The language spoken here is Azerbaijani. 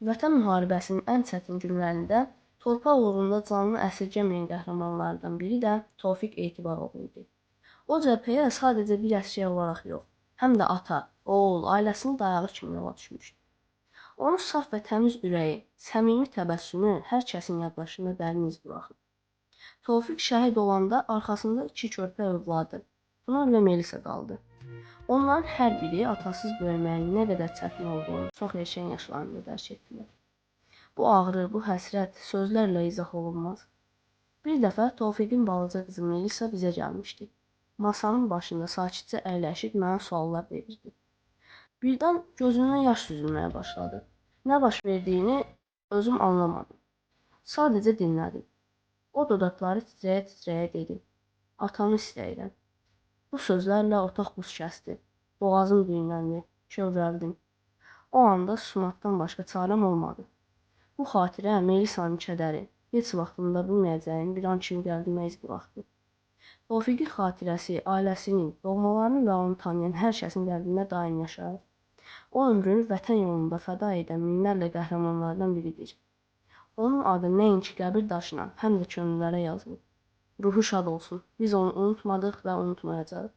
Vətən müharibəsinin ən çətin günlərində torpaq uğrunda canını əsirgəməyən qəhrəmanlardan biri də Tofiq Etibaroğlu idi. O cəbhəyə sadəcə bir əsgər olaraq yox, həm də ata, oğul, ailəsinin dayağı kimi yola düşmüşdü. Onun saf və təmiz ürəyi, səmimi təbəssümü hər kəsin yaddaşında dərin iz buraxıb. Tofiq şəhid olanda arxasında 2 körpə övladı, Pınar və Melisa qaldı. Onların hər biri atasız böyüməyin nə qədər çətin olduğunu çox erkən yaşlarında dərk etdilər. Bu ağrı, bu həsrət sözlərlə izah olunmaz. Bir dəfə Tofiqin balaca qızı Melisa bizə gəlmişdi. Masanın başında sakitcə əyləşib mənə suallar verirdi. Birdən gözündən yaş süzülməyə başladı. Nə baş verdiyini özüm anlamadım. Sadəcə dinlədim. O dodaqları titrəyə-titrəyə dedi. Atamı istəyirəm. Bu sözlərlə otaq buz kəsdi. Boğazım düyünləndi, kövrəldim. O anda susmaqdan başqa çarəm olmadı. Bu xatirə Melisa'nın kədəri, heç vaxt unuda bilməyəcəyim bir an kimi qəlbimə iz buraxdı. Tofiqin xatirəsi, ailəsinin, doğmalarını və onu tanıyan hər kəsin qəlbində daim yaşayır. O ömrünü vətən yolunda fəda edən minlərlə qəhrəmanlardan biridir. Onun adı nəinki qəbir daşına, həm də könüllərə yazılıb. Ruhu şad olsun. Biz onu unutmadıq və unutmayacağıq.